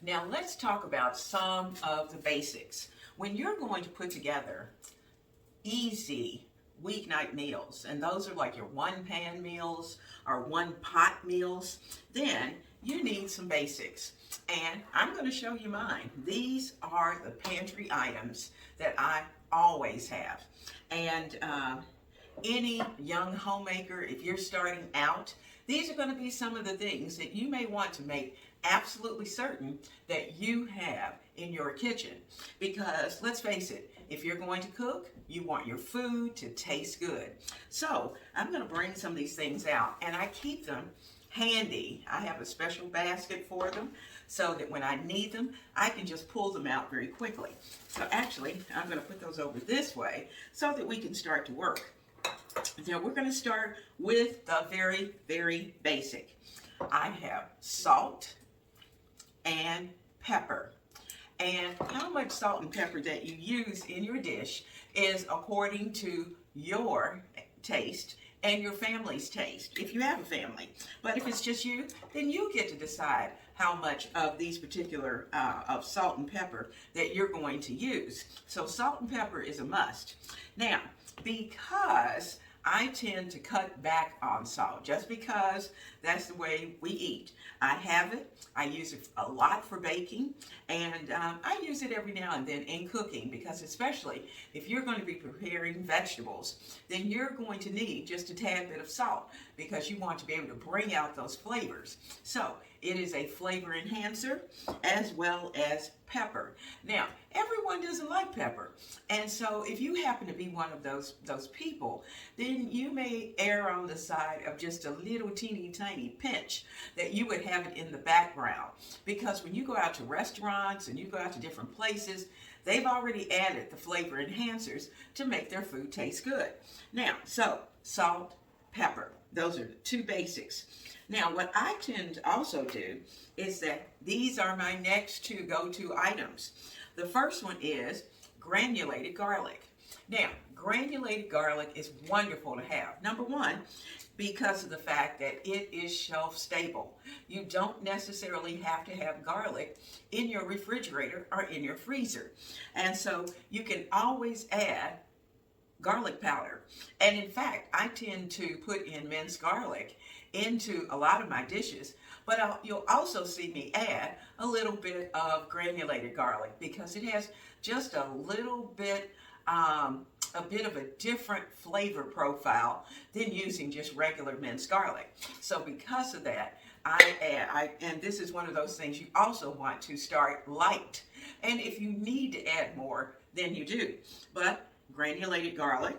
Now let's talk about some of the basics. When you're going to put together easy weeknight meals, and those are like your one pan meals or one pot meals, then you need some basics. And I'm going to show you mine. These are the pantry items that I always have. And any young homemaker, if you're starting out, these are going to be some of the things that you may want to make absolutely certain that you have in your kitchen. Because let's face it, if you're going to cook, you want your food to taste good. So I'm going to bring some of these things out, and I keep them handy. I have a special basket for them so that when I need them, I can just pull them out very quickly. So actually, I'm going to put those over this way so that we can start to work. Now we're going to start with the very, very basic. I have salt and pepper. And how much salt and pepper that you use in your dish is according to your taste and your family's taste, if you have a family. But if it's just you, then you get to decide how much of these particular of salt and pepper that you're going to use. So salt and pepper is a must. Now, because I tend to cut back on salt just because that's the way we eat. I have it. I use it a lot for baking, and I use it every now and then in cooking because especially if you're going to be preparing vegetables, then you're going to need just a tad bit of salt because you want to be able to bring out those flavors. So it is a flavor enhancer as well as pepper. Now, everyone doesn't like pepper, and so if you happen to be one of those people, then you may err on the side of just a little teeny tiny pinch that you would have it in the background, because when you go out to restaurants and you go out to different places, they've already added the flavor enhancers to make their food taste good. Now, so salt, pepper, those are the two basics. Now, what I tend to also do is that these are my next two go-to items. The first one is granulated garlic. Now, granulated garlic is wonderful to have. Number one, because of the fact that it is shelf stable. You don't necessarily have to have garlic in your refrigerator or in your freezer. And so you can always add garlic powder. And in fact, I tend to put in minced garlic into a lot of my dishes, but you'll also see me add a little bit of granulated garlic because it has just a little bit of a different flavor profile than using just regular minced garlic. So because of that, and this is one of those things you also want to start light. And if you need to add more, then you do. But granulated garlic,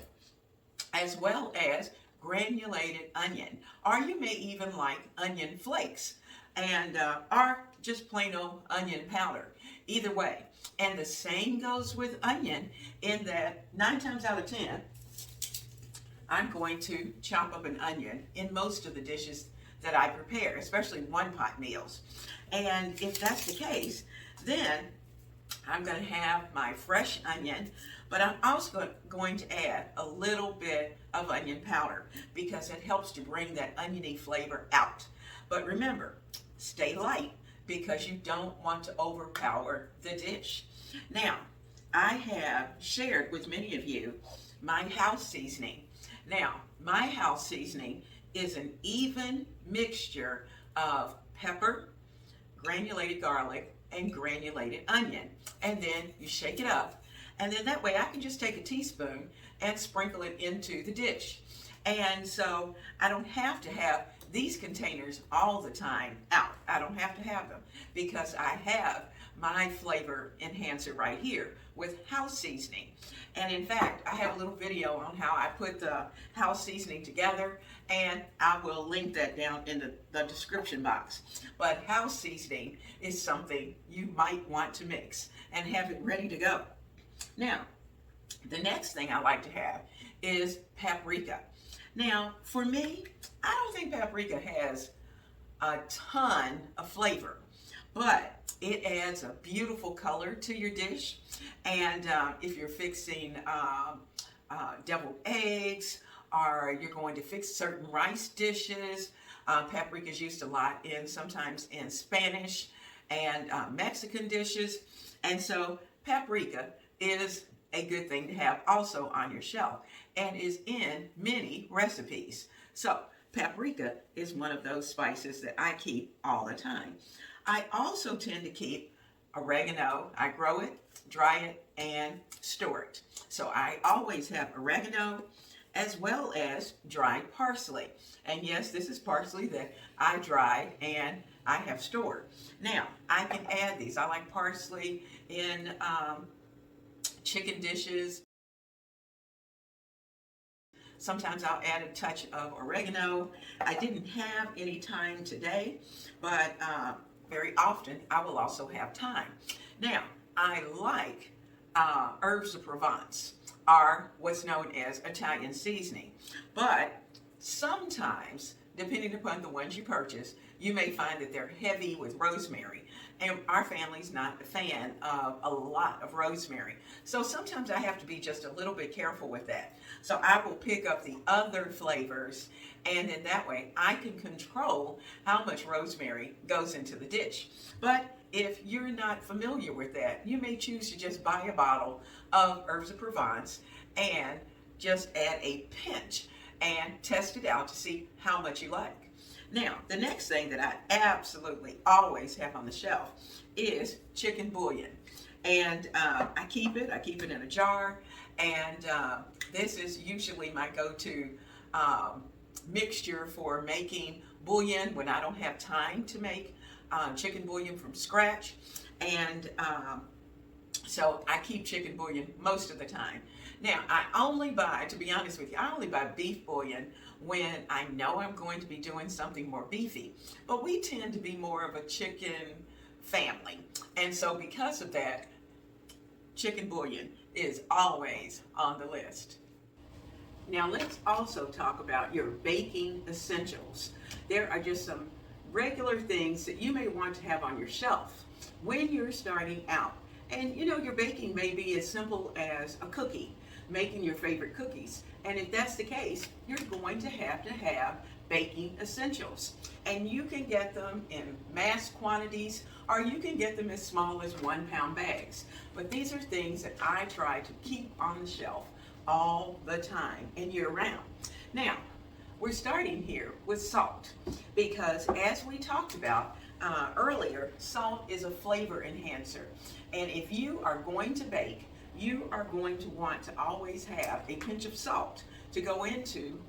as well as granulated onion, or you may even like onion flakes, and or just plain old onion powder. Either way. And the same goes with onion in that 9 times out of 10, I'm going to chop up an onion in most of the dishes that I prepare, especially one pot meals. And if that's the case, then I'm going to have my fresh onion, but I'm also going to add a little bit of onion powder because it helps to bring that oniony flavor out. But remember, stay light because you don't want to overpower the dish. Now, I have shared with many of you my house seasoning. Now, my house seasoning is an even mixture of pepper, granulated garlic, and granulated onion. And then you shake it up. And then that way I can just take a teaspoon and sprinkle it into the dish. And so I don't have to have these containers all the time out. I don't have to have them because I have my flavor enhancer right here with house seasoning. And in fact, I have a little video on how I put the house seasoning together, and I will link that down in the description box. But house seasoning is something you might want to mix and have it ready to go. Now, the next thing I like to have is paprika. Now, for me, I don't think paprika has a ton of flavor, but it adds a beautiful color to your dish. And if you're fixing deviled eggs, or you're going to fix certain rice dishes, paprika is used a lot sometimes in Spanish and Mexican dishes. And so paprika is a good thing to have also on your shelf and is in many recipes. So paprika is one of those spices that I keep all the time. I also tend to keep oregano. I grow it, dry it, and store it. So I always have oregano as well as dried parsley. And yes, this is parsley that I dried and I have stored. Now, I can add these. I like parsley in chicken dishes. Sometimes I'll add a touch of oregano. I didn't have any time today, but very often I will also have time. Now, I like herbs of Provence, are what's known as Italian seasoning. But sometimes, depending upon the ones you purchase, you may find that they're heavy with rosemary. And our family's not a fan of a lot of rosemary. So sometimes I have to be just a little bit careful with that. So I will pick up the other flavors, and in that way I can control how much rosemary goes into the dish. But if you're not familiar with that, you may choose to just buy a bottle of herbs of Provence and just add a pinch and test it out to see how much you like. Now, the next thing that I absolutely always have on the shelf is chicken bouillon. And I keep it in a jar, and this is usually my go-to mixture for making bouillon when I don't have time to make chicken bouillon from scratch. And so I keep chicken bouillon most of the time. Now, I only buy, to be honest with you, I only buy beef bouillon when I know I'm going to be doing something more beefy. But we tend to be more of a chicken family. And so because of that, chicken bouillon is always on the list. Now, let's also talk about your baking essentials. There are just some regular things that you may want to have on your shelf when you're starting out. And you know, your baking may be as simple as a cookie, making your favorite cookies. And if that's the case, you're going to have baking essentials. And you can get them in mass quantities, or you can get them as small as 1 pound bags. But these are things that I try to keep on the shelf all the time and year round. Now, we're starting here with salt, because as we talked about earlier, salt is a flavor enhancer. And if you are going to bake, you are going to want to always have a pinch of salt to go into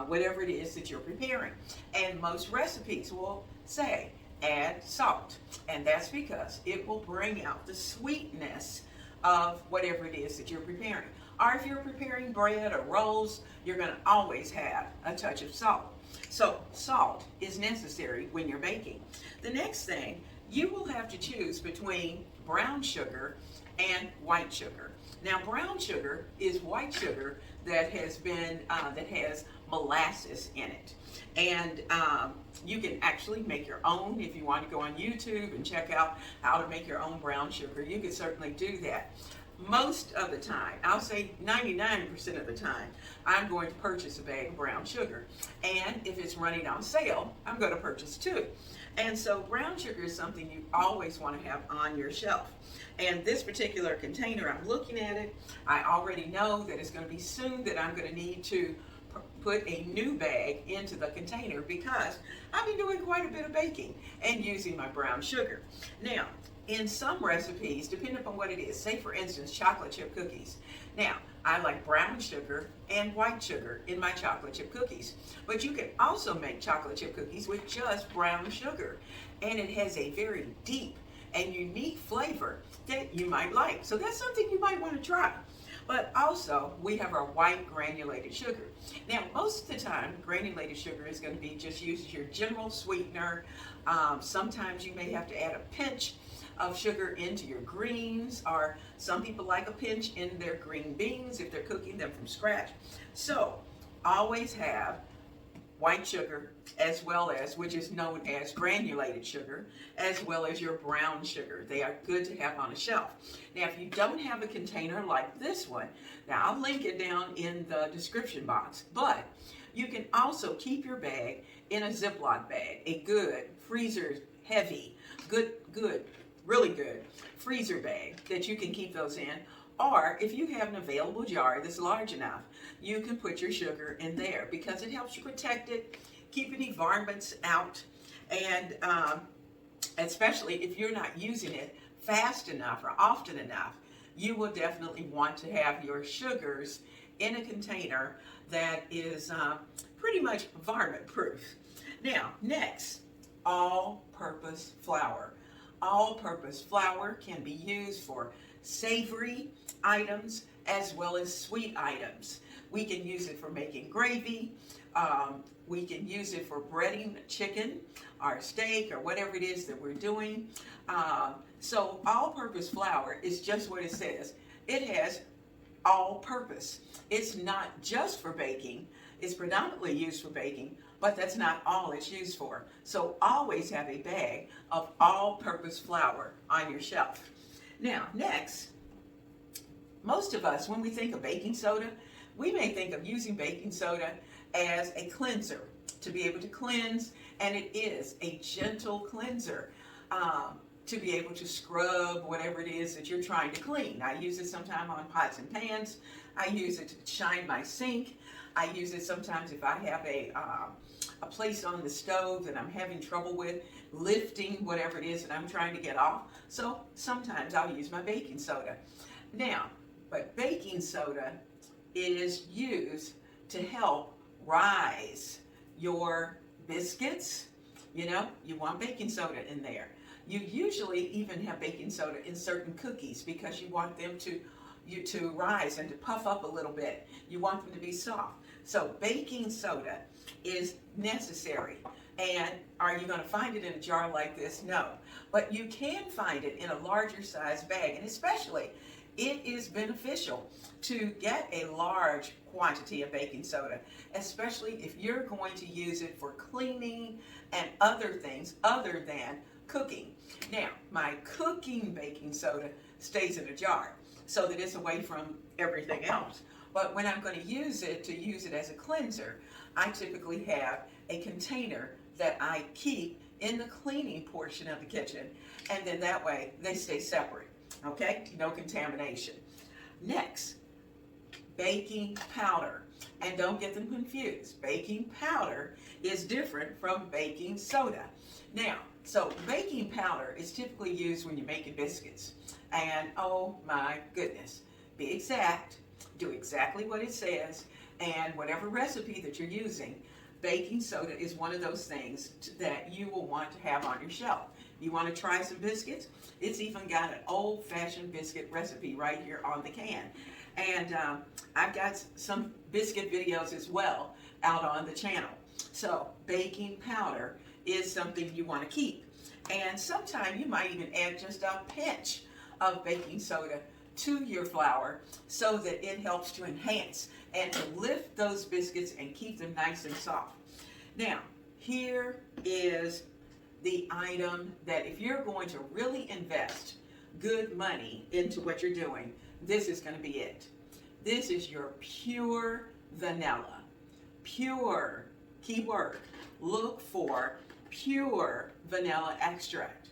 whatever it is that you're preparing. And most recipes will say add salt, and that's because it will bring out the sweetness of whatever it is that you're preparing. Or if you're preparing bread or rolls, you're going to always have a touch of salt. So salt is necessary when you're baking. The next thing, you will have to choose between brown sugar and white sugar. Now, brown sugar is white sugar that has molasses in it. And you can actually make your own. If you want to go on YouTube and check out how to make your own brown sugar, you can certainly do that. Most of the time, I'll say 99% of the time, I'm going to purchase a bag of brown sugar. And if it's running on sale, I'm going to purchase 2. And so brown sugar is something you always want to have on your shelf. And this particular container, I'm looking at it, I already know that it's going to be soon that I'm going to need to put a new bag into the container, because I've been doing quite a bit of baking and using my brown sugar. Now, in some recipes, depending upon what it is, say for instance, chocolate chip cookies. Now, I like brown sugar and white sugar in my chocolate chip cookies. But you can also make chocolate chip cookies with just brown sugar. And it has a very deep and unique flavor that you might like. So that's something you might want to try. But also, we have our white granulated sugar. Now, most of the time, granulated sugar is going to be just used as your general sweetener. Sometimes you may have to add a pinch of sugar into your greens, or some people like a pinch in their green beans if they're cooking them from scratch. So always have white sugar, as well as, which is known as granulated sugar, as well as your brown sugar. They are good to have on a shelf. Now, if you don't have a container like this one, now I'll link it down in the description box, but you can also keep your bag in a Ziploc bag, a good freezer heavy, good, really good freezer bag that you can keep those in. Or if you have an available jar that's large enough, you can put your sugar in there because it helps you protect it, keep any varmints out, and especially if you're not using it fast enough or often enough, you will definitely want to have your sugars in a container that is pretty much varmint proof. Now, next, all-purpose flour. All-purpose flour can be used for savory items as well as sweet items. We can use it for making gravy. We can use it for breading chicken or steak or whatever it is that we're doing. So all-purpose flour is just what it says. It has all-purpose. It's not just for baking. It's predominantly used for baking, but that's not all it's used for. So always have a bag of all-purpose flour on your shelf. Now, next, most of us, when we think of baking soda, we may think of using baking soda as a cleanser to be able to cleanse, and it is a gentle cleanser to be able to scrub whatever it is that you're trying to clean. I use it sometimes on pots and pans. I use it to shine my sink. I use it sometimes if I have a place on the stove that I'm having trouble with lifting whatever it is that I'm trying to get off. So sometimes I'll use my baking soda. Now, but baking soda is used to help rise your biscuits. You know, you want baking soda in there. You usually even have baking soda in certain cookies because you want them to rise and to puff up a little bit. You want them to be soft. So baking soda is necessary. And are you going to find it in a jar like this? No. But you can find it in a larger size bag. And especially, it is beneficial to get a large quantity of baking soda, especially if you're going to use it for cleaning and other things other than cooking. Now, my cooking baking soda stays in a jar so that it's away from everything else. But when I'm going to use it as a cleanser, I typically have a container that I keep in the cleaning portion of the kitchen, and then that way they stay separate, okay? No contamination. Next, baking powder. And don't get them confused. Baking powder is different from baking soda. Now, so baking powder is typically used when you're making biscuits. And oh my goodness, be exact, do exactly what it says, and whatever recipe that you're using, baking soda is one of those things that you will want to have on your shelf. You want to try some biscuits? It's even got an old-fashioned biscuit recipe right here on the can. And I've got some biscuit videos as well out on the channel. So baking powder is something you want to keep. And sometimes you might even add just a pinch of baking soda to your flour so that it helps to enhance and to lift those biscuits and keep them nice and soft. Now, here is the item that if you're going to really invest good money into what you're doing, this is going to be it. This is your pure vanilla. Pure, keyword, look for pure vanilla extract.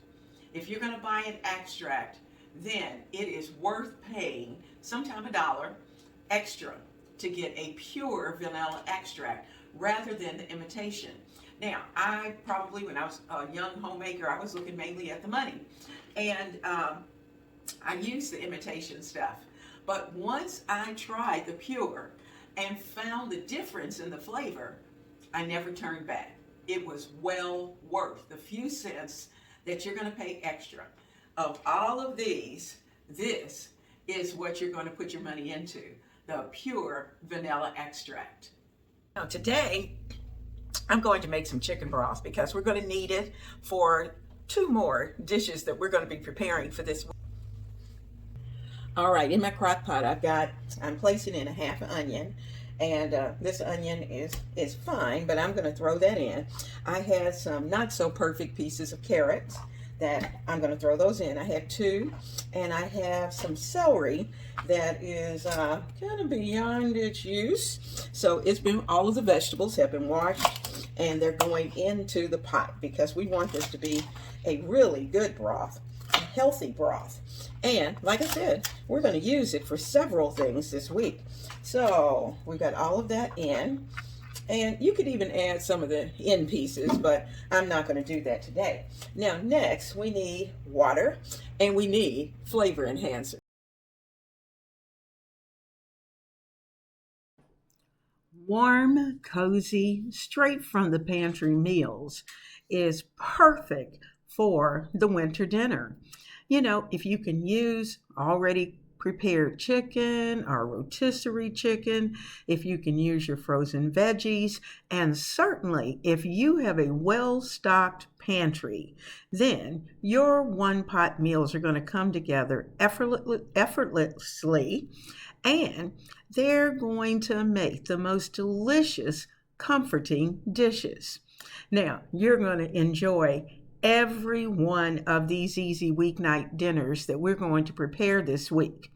If you're going to buy an extract, then it is worth paying sometime $1 extra to get a pure vanilla extract rather than the imitation. Now, I probably, when I was a young homemaker, I was looking mainly at the money. And I used the imitation stuff. But once I tried the pure and found the difference in the flavor, I never turned back. It was well worth the few cents that you're going to pay extra. Of all of these, this is what you're going to put your money into, the pure vanilla extract. Now today, I'm going to make some chicken broth because we're going to need it for 2 more dishes that we're going to be preparing for this week. All right, in my crock pot, I'm placing in a half onion, and this onion is fine, but I'm going to throw that in. I had some not so perfect pieces of carrots that I'm going to throw those in. I had 2, and I have some celery that is kind of beyond its use. So all of the vegetables have been washed and they're going into the pot because we want this to be a really good broth, a healthy broth. And like I said, we're going to use it for several things this week. So we've got all of that in. And you could even add some of the end pieces, but I'm not going to do that today. Now, next, we need water and we need flavor enhancer. Warm, cozy, straight from the pantry meals is perfect for the winter dinner. You know, if you can use already prepared chicken or rotisserie chicken, if you can use your frozen veggies, and certainly if you have a well stocked pantry, then your one pot meals are going to come together effortlessly, and they're going to make the most delicious, comforting dishes. Now, you're going to enjoy every one of these easy weeknight dinners that we're going to prepare this week.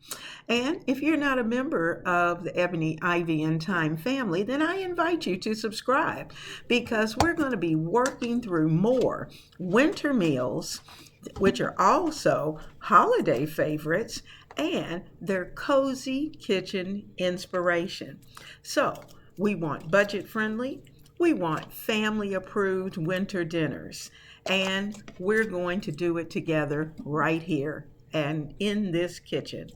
And if you're not a member of the Ebony Ivy and Thyme family, then I invite you to subscribe because we're going to be working through more winter meals, which are also holiday favorites, and their cozy kitchen inspiration. So we want budget friendly, we want family approved winter dinners, and we're going to do it together right here and in this kitchen.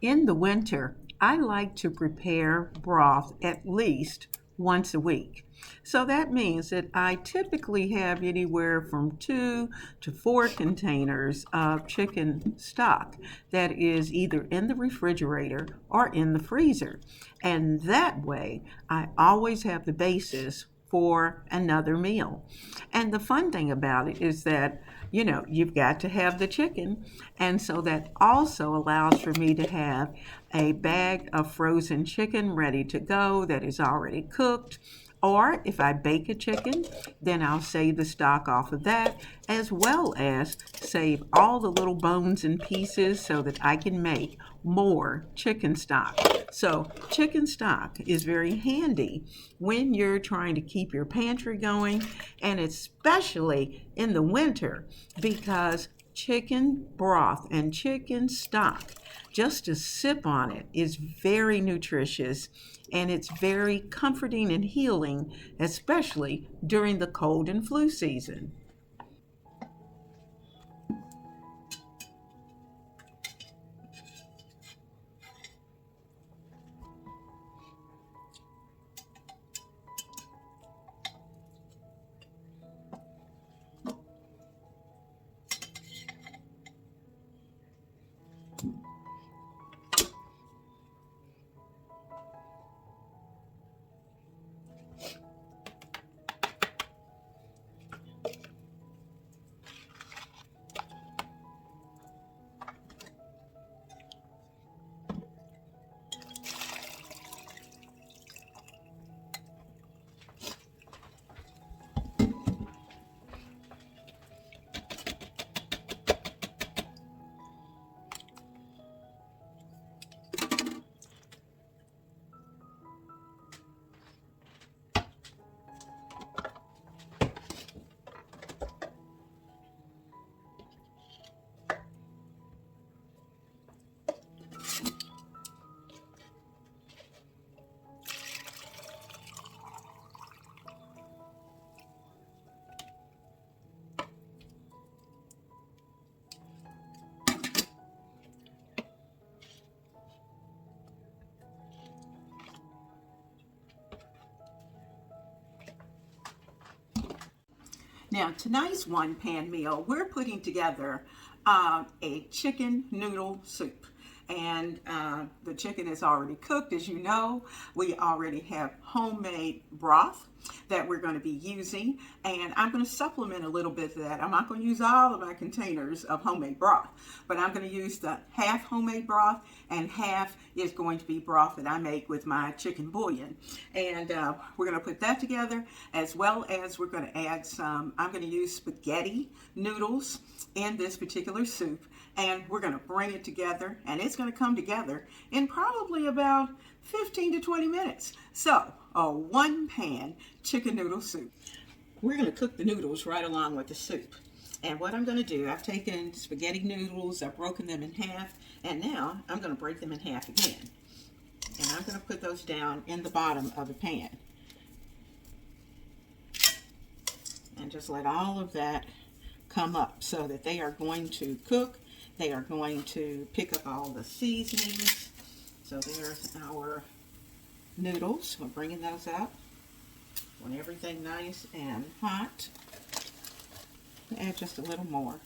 In the winter, I like to prepare broth at least once a week. So that means that I typically have anywhere from 2 to 4 containers of chicken stock that is either in the refrigerator or in the freezer. And that way, I always have the basis for another meal. And the fun thing about it is that, you've got to have the chicken. And so that also allows for me to have a bag of frozen chicken ready to go that is already cooked. Or if I bake a chicken, then I'll save the stock off of that, as well as save all the little bones and pieces so that I can make more chicken stock. So chicken stock is very handy when you're trying to keep your pantry going, and especially in the winter, because chicken broth and chicken stock, just to sip on it, is very nutritious and it's very comforting and healing, especially during the cold and flu season. Now, tonight's one pan meal, we're putting together a chicken noodle soup. And the chicken is already cooked, as you know. We already have homemade broth that we're going to be using, and I'm going to supplement a little bit of that. I'm not going to use all of my containers of homemade broth, but I'm going to use the half homemade broth and half is going to be broth that I make with my chicken bouillon. And we're going to put that together, as well as we're going to add some, I'm going to use spaghetti noodles in this particular soup, and we're going to bring it together, and it's going to come together in probably about 15 to 20 minutes. So, a one-pan chicken noodle soup. We're going to cook the noodles right along with the soup. And what I'm going to do, I've taken spaghetti noodles, I've broken them in half, and now I'm going to break them in half again. And I'm going to put those down in the bottom of the pan. And just let all of that come up so that they are going to cook. They are going to pick up all the seasonings. So there's our noodles. We're bringing those up. Want everything nice and hot. Add just a little more.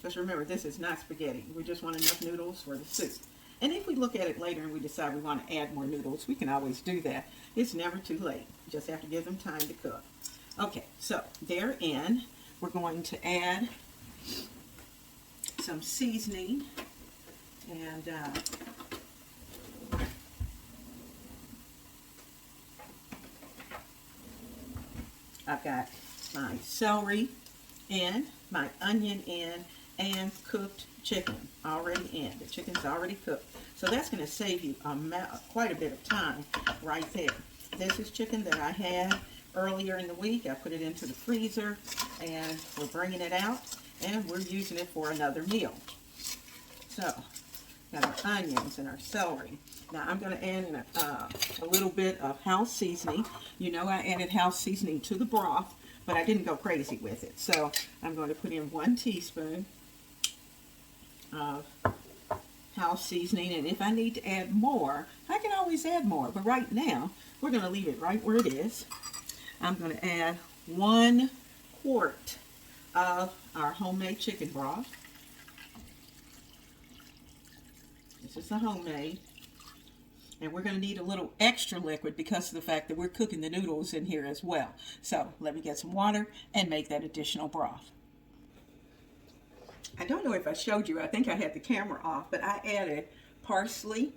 Just remember, this is not spaghetti. We just want enough noodles for the soup. And if we look at it later and we decide we want to add more noodles, we can always do that. It's never too late. You just have to give them time to cook. Okay, so they're in. We're going to add some seasoning, and I've got my celery in, my onion in, and cooked chicken already in. The chicken's already cooked. So that's going to save you quite a bit of time right there. This is chicken that I had earlier in the week. I put it into the freezer, and we're bringing it out, and we're using it for another meal. So, got our onions and our celery. Now, I'm going to add a little bit of house seasoning. You know, I added house seasoning to the broth, but I didn't go crazy with it. So, I'm going to put in 1 teaspoon of house seasoning, and if I need to add more, I can always add more. But right now, we're going to leave it right where it is. I'm going to add 1 quart of our homemade chicken broth. This is the homemade. And we're going to need a little extra liquid because of the fact that we're cooking the noodles in here as well. So let me get some water and make that additional broth. I don't know if I showed you, I think I had the camera off, but I added parsley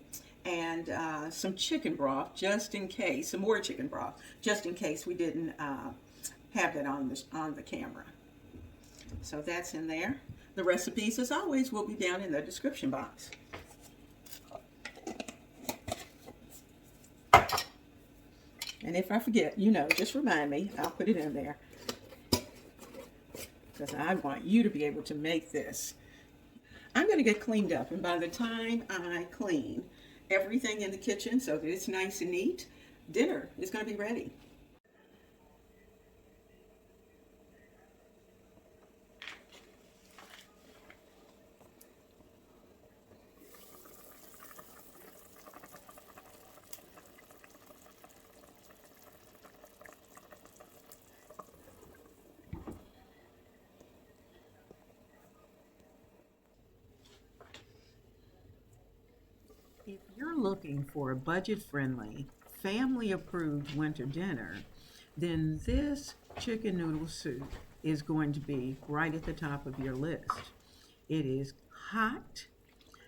and some chicken broth just in case, some more chicken broth, just in case we didn't have that on the camera. So that's in there. The recipes, as always, will be down in the description box. And if I forget, you know, just remind me, I'll put it in there. Because I want you to be able to make this. I'm going to get cleaned up, and by the time I clean everything in the kitchen so that it's nice and neat, dinner is going to be ready. If you're looking for a budget-friendly, family-approved winter dinner, then this chicken noodle soup is going to be right at the top of your list. It is hot.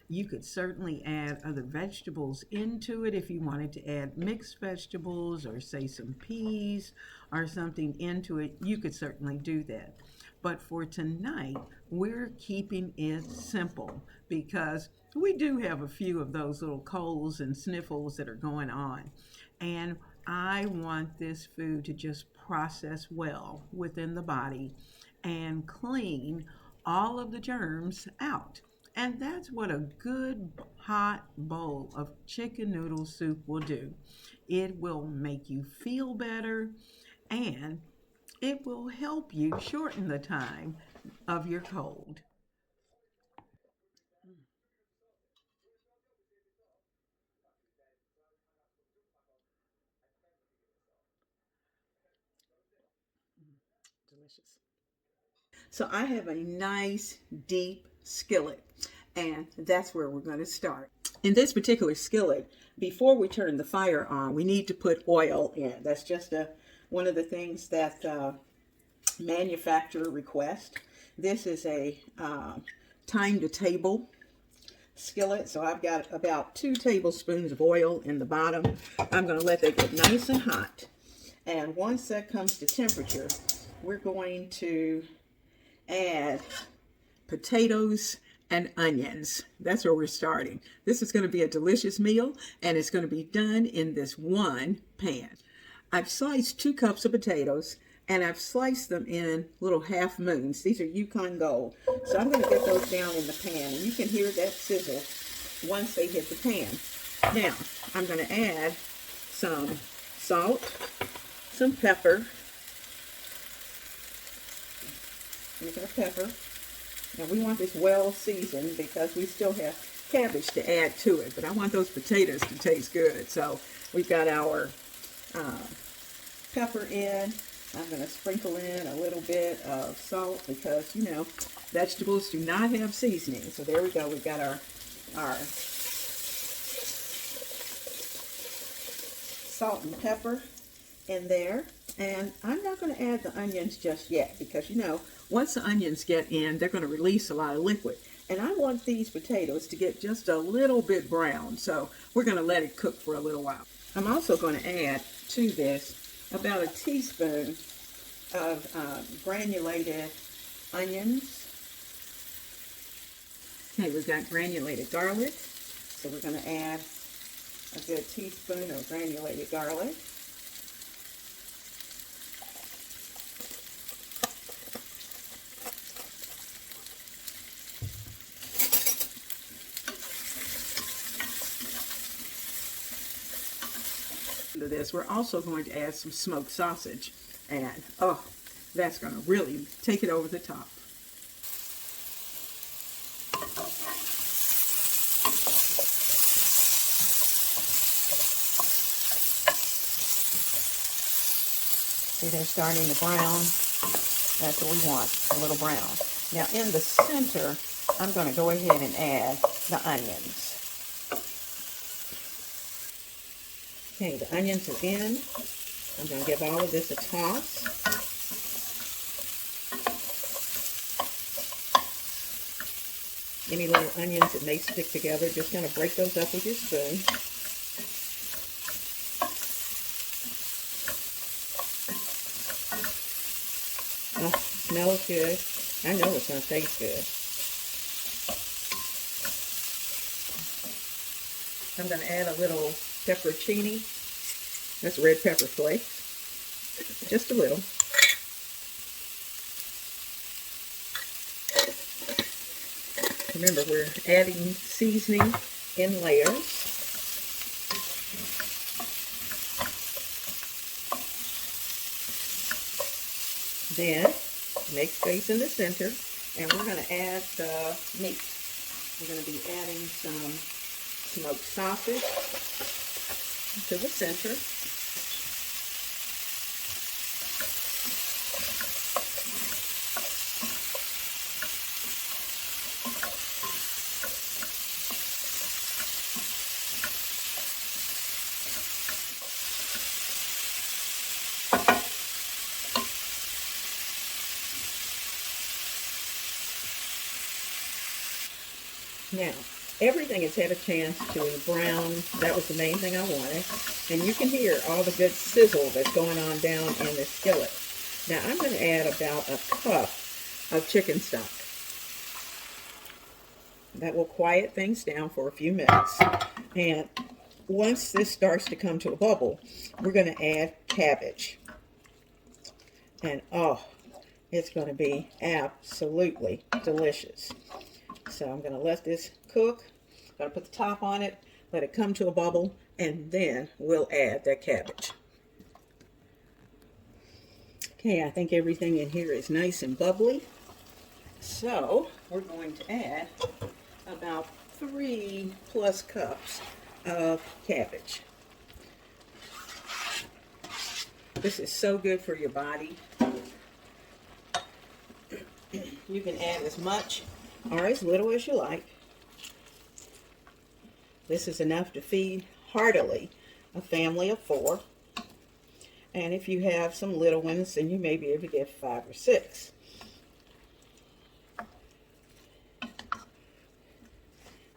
You could certainly add other vegetables into it if you wanted to add mixed vegetables or say some peas or something into it. You could certainly do that. But for tonight, we're keeping it simple because we do have a few of those little colds and sniffles that are going on. And I want this food to just process well within the body and clean all of the germs out. And that's what a good hot bowl of chicken noodle soup will do. It will make you feel better, and it will help you shorten the time of your cold. So I have a nice deep skillet, and that's where we're going to start. In this particular skillet, before we turn the fire on, we need to put oil in. That's just one of the things that manufacturer requests. This is a time to table skillet, so I've got about 2 tablespoons of oil in the bottom. I'm going to let that get nice and hot, and once that comes to temperature, we're going to add potatoes and onions. That's where we're starting. This is going to be a delicious meal, and it's going to be done in this one pan. I've sliced 2 cups of potatoes, and I've sliced them in little half moons. These are Yukon Gold. So I'm going to get those down in the pan, and you can hear that sizzle once they hit the pan. Now, I'm going to add some salt, some pepper. Here's our pepper. Now we want this well seasoned because we still have cabbage to add to it, but I want those potatoes to taste good. So we've got our pepper in. I'm going to sprinkle in a little bit of salt because, you know, vegetables do not have seasoning. So there we go. We've got our salt and pepper in there. And I'm not going to add the onions just yet because, you know, once the onions get in, they're going to release a lot of liquid. And I want these potatoes to get just a little bit brown. So we're going to let it cook for a little while. I'm also going to add to this about a teaspoon of granulated onions. Okay, we've got granulated garlic. So we're going to add a good teaspoon of granulated garlic. To this, we're also going to add some smoked sausage, and oh, that's going to really take it over the top. See, they're starting to brown. That's what we want, a little brown. Now in the center, I'm going to go ahead and add the onions. Okay, the onions are in. I'm going to give all of this a toss. Any little onions that may stick together, just kind of break those up with your spoon. Oh, it smells good. I know it's going to taste good. I'm going to add a little pepperoncini. That's red pepper flakes. Just a little. Remember, we're adding seasoning in layers. Then make space in the center, and we're going to add the meat. We're going to be adding some smoked sausage to the center. Now, everything has had a chance to brown. That was the main thing I wanted. And you can hear all the good sizzle that's going on down in the skillet. Now, I'm going to add about a cup of chicken stock. That will quiet things down for a few minutes. And once this starts to come to a bubble, we're going to add cabbage. And oh, it's going to be absolutely delicious. So I'm going to let this cook. I'm going to put the top on it, let it come to a bubble, and then we'll add that cabbage. Okay, I think everything in here is nice and bubbly. So we're going to add about 3+ cups of cabbage. This is so good for your body. You can add as much or as little as you like. This is enough to feed heartily a family of 4. And if you have some little ones, then you may be able to get 5 or 6.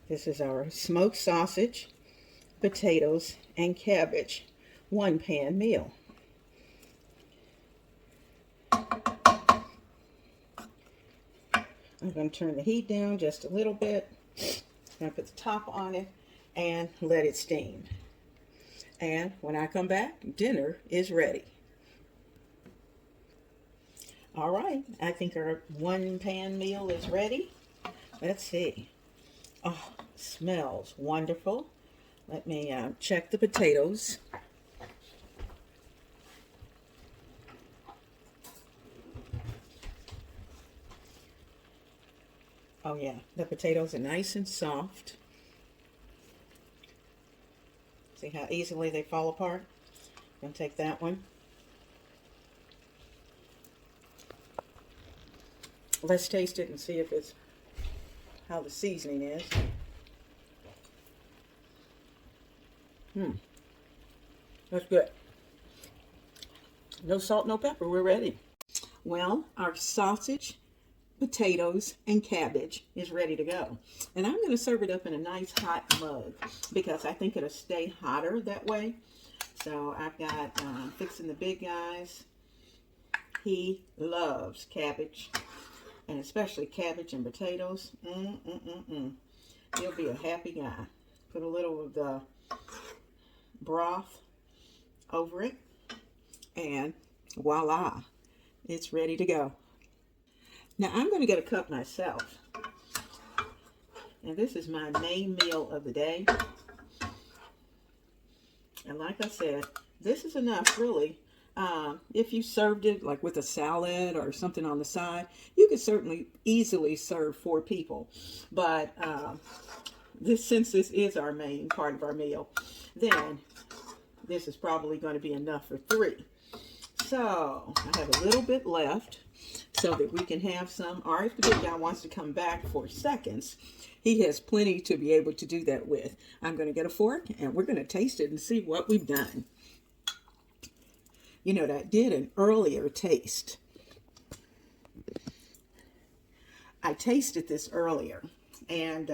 This is our smoked sausage, potatoes, and cabbage 1-pan meal. I'm going to turn the heat down just a little bit. I'm going to put the top on it and let it steam. And when I come back, dinner is ready. All right, I think our 1-pan meal is ready. Let's see. Oh, smells wonderful. Let me check the potatoes. Oh yeah, the potatoes are nice and soft. See how easily they fall apart? I'm going to take that one. Let's taste it and see if it's how the seasoning is. That's good. No salt, no pepper. We're ready. Well, our sausage, potatoes, and cabbage is ready to go. And I'm going to serve it up in a nice hot mug because I think it'll stay hotter that way. So I've got fixing the big guys. He loves cabbage, and especially cabbage and potatoes. He'll be a happy guy. Put a little of the broth over it, and voila, it's ready to go. Now I'm going to get a cup myself, and this is my main meal of the day. And like I said, this is enough really. If you served it like with a salad or something on the side, you could certainly easily serve 4 people. But since this is our main part of our meal, then this is probably going to be enough for 3. So I have a little bit left so that we can have some, or if the big guy wants to come back for seconds, he has plenty to be able to do that with. I'm going to get a fork and we're going to taste it and see what we've done. You know, that did an earlier taste. I tasted this earlier, and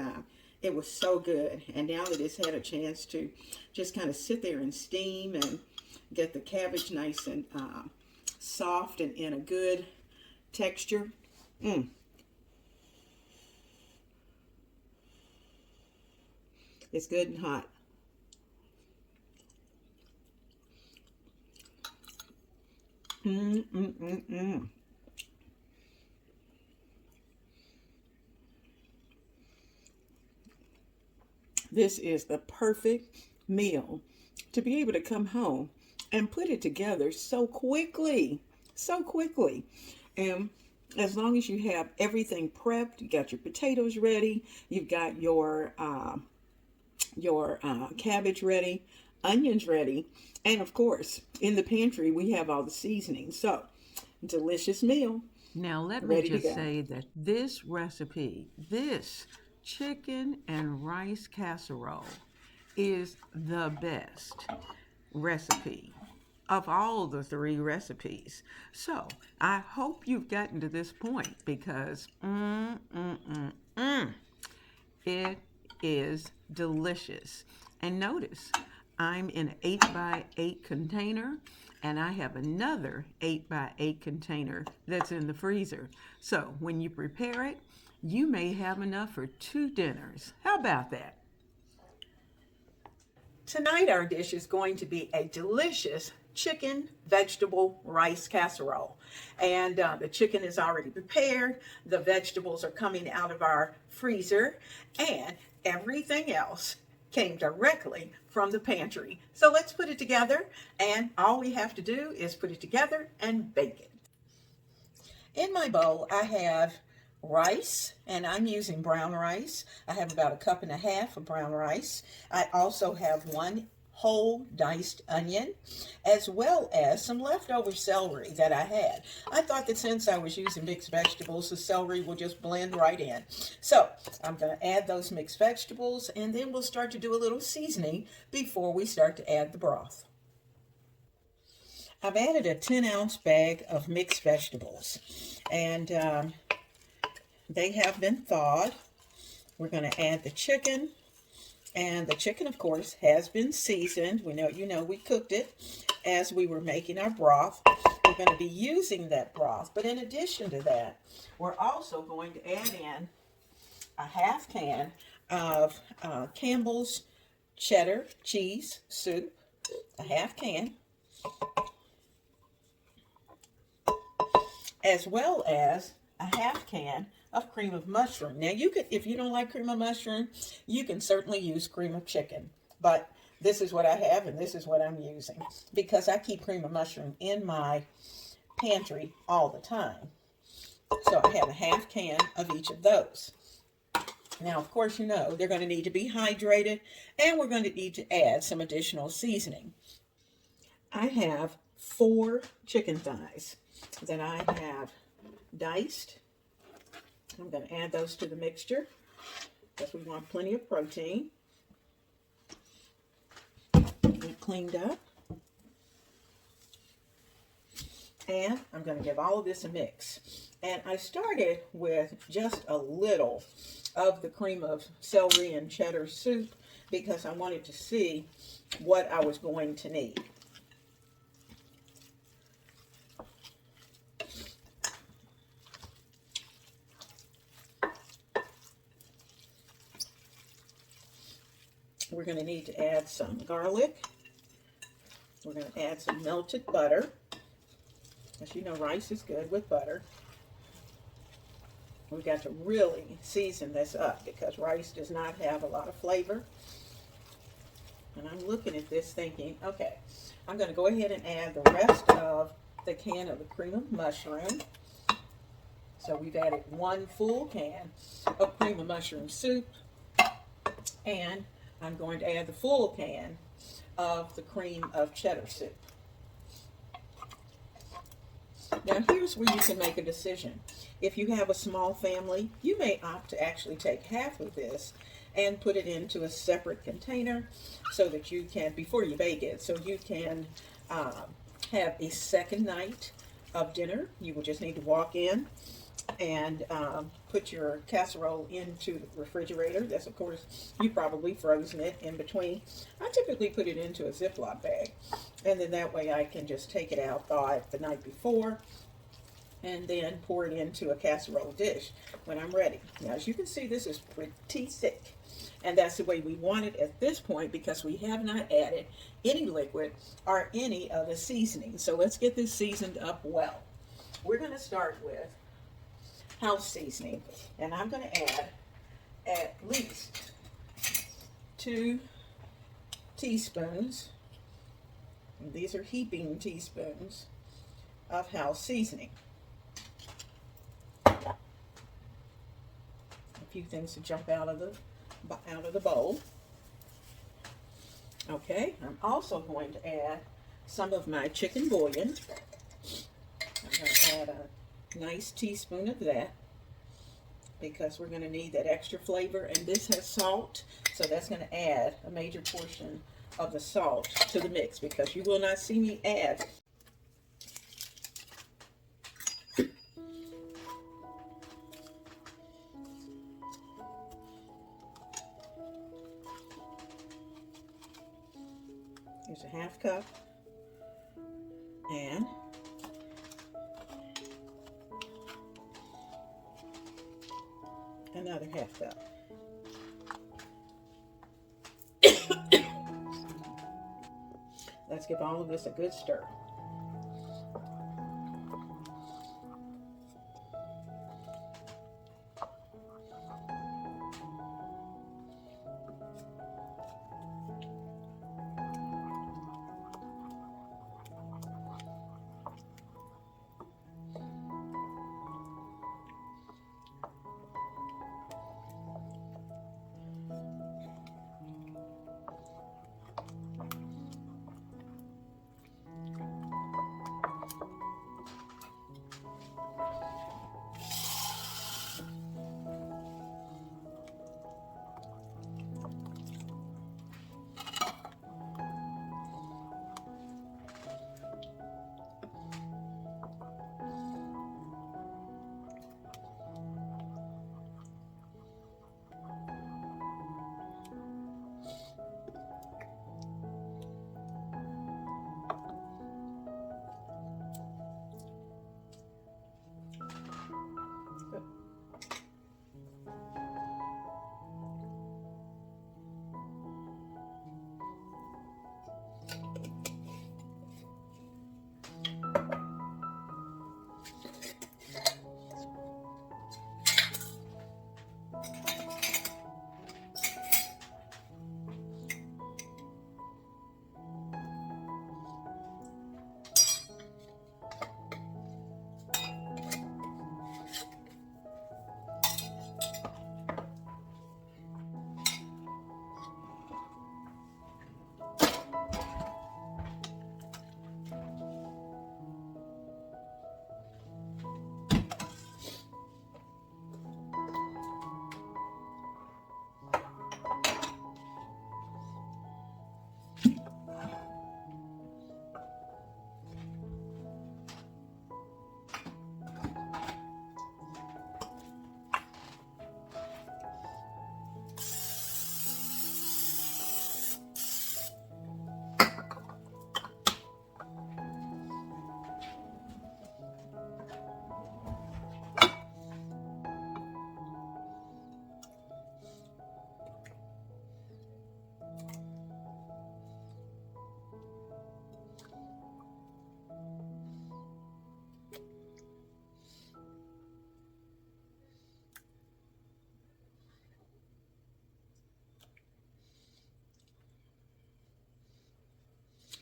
it was so good. And now that it's had a chance to just kind of sit there and steam and get the cabbage nice and soft and in a good texture. It's good and hot. This is the perfect meal to be able to come home and put it together so quickly. And as long as you have everything prepped, you got your potatoes ready, you've got your cabbage ready, onions ready, and of course, in the pantry, we have all the seasonings. So, delicious meal. Now, let me just say that this recipe, this chicken and rice casserole, is the best recipe of all the 3 recipes. So, I hope you've gotten to this point because it is delicious. And notice, I'm in an 8x8 container, and I have another 8x8 container that's in the freezer. So when you prepare it, you may have enough for 2 dinners. How about that? Tonight our dish is going to be a delicious chicken vegetable rice casserole. And the chicken is already prepared. The vegetables are coming out of our freezer, and everything else came directly from the pantry. So let's put it together, and all we have to do is put it together and bake it. In my bowl, I have rice, and I'm using brown rice. I have about 1.5 cups of brown rice. I also have 1 whole diced onion, as well as some leftover celery that I had. I thought that since I was using mixed vegetables, the celery will just blend right in. So I'm going to add those mixed vegetables, and then we'll start to do a little seasoning before we start to add the broth. I've added a 10-ounce bag of mixed vegetables, and they have been thawed. We're going to add the chicken, and the chicken, of course, has been seasoned. We cooked it as we were making our broth. We're going to be using that broth, but in addition to that, we're also going to add in a half can of Campbell's cheddar cheese soup, a half can, as well as a half can of cream of mushroom. Now, you could, if you don't like cream of mushroom, you can certainly use cream of chicken, but this is what I have and this is what I'm using because I keep cream of mushroom in my pantry all the time. So I have a half can of each of those. Now, of course, they're going to need to be hydrated, and we're going to need to add some additional seasoning. I have 4 chicken thighs that I have diced. I'm going to add those to the mixture because we want plenty of protein. We cleaned up. And I'm going to give all of this a mix. And I started with just a little of the cream of celery and cheddar soup because I wanted to see what I was going to need. We're going to need to add some garlic. We're going to add some melted butter. As you know, rice is good with butter. We've got to really season this up because rice does not have a lot of flavor. And I'm looking at this thinking, okay, I'm going to go ahead and add the rest of the can of the cream of mushroom. So we've added 1 full can of cream of mushroom soup. And I'm going to add the full can of the cream of cheddar soup. Now here's where you can make a decision. If you have a small family, you may opt to actually take half of this and put it into a separate container so that you can, before you bake it, so you can have a second night of dinner. You will just need to walk in and put your casserole into the refrigerator. That's, of course, you probably frozen it in between. I typically put it into a Ziploc bag, and then that way I can just take it out, thaw it the night before, and then pour it into a casserole dish when I'm ready. Now, as you can see, this is pretty thick, and that's the way we want it at this point because we have not added any liquid or any of the seasoning. So let's get this seasoned up well. We're going to start with house seasoning, and I'm going to add at least 2 teaspoons, and these are heaping teaspoons, of house seasoning. A few things to jump out of the bowl. Okay, I'm also going to add some of my chicken bouillon. I'm going to add a nice teaspoon of that because we're going to need that extra flavor, and this has salt, so that's going to add a major portion of the salt to the mix because you will not see me add here's a half cup and another half cup. Let's give all of this a good stir.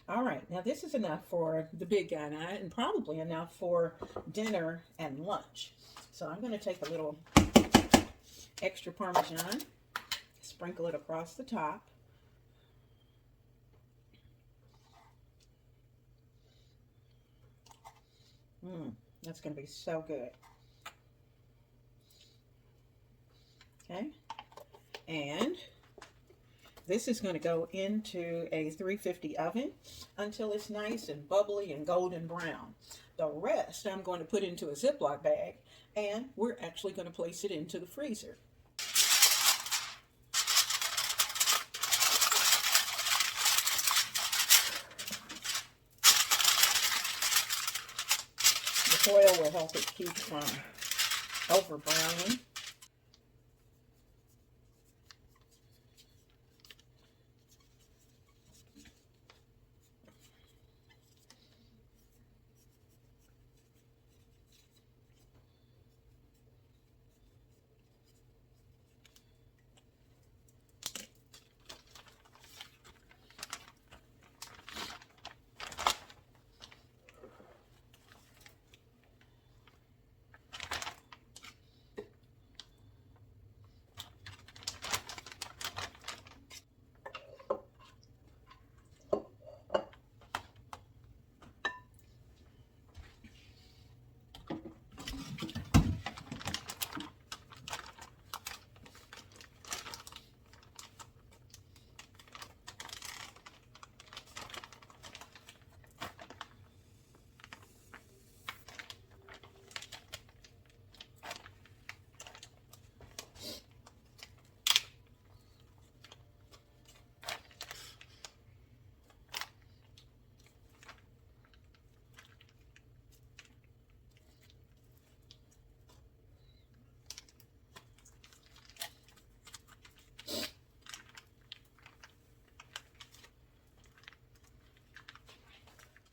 All right, now this is enough for the big guy and I, and probably enough for dinner and lunch. So I'm going to take a little extra Parmesan, sprinkle it across the top. That's going to be so good. Okay, and this is going to go into a 350 oven until it's nice and bubbly and golden brown. The rest I'm going to put into a Ziploc bag, and we're actually going to place it into the freezer. The foil will help it keep from over browning.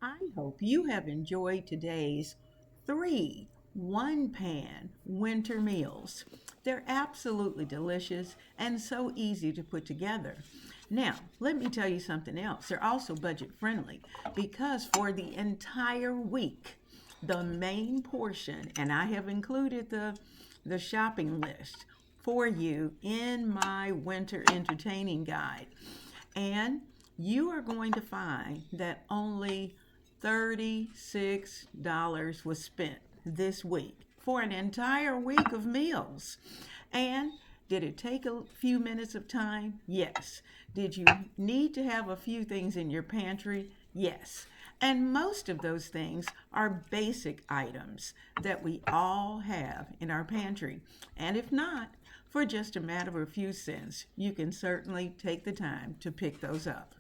I hope you have enjoyed today's 3 one-pan winter meals. They're absolutely delicious and so easy to put together. Now, let me tell you something else. They're also budget friendly because for the entire week, the main portion, and I have included the shopping list for you in my winter entertaining guide. And you are going to find that only $36 was spent this week for an entire week of meals. And did it take a few minutes of time? Yes. Did you need to have a few things in your pantry? Yes. And most of those things are basic items that we all have in our pantry. And if not, for just a matter of a few cents, you can certainly take the time to pick those up.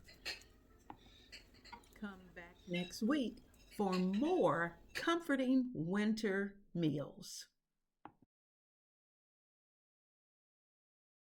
Come back next week for more comforting winter meals.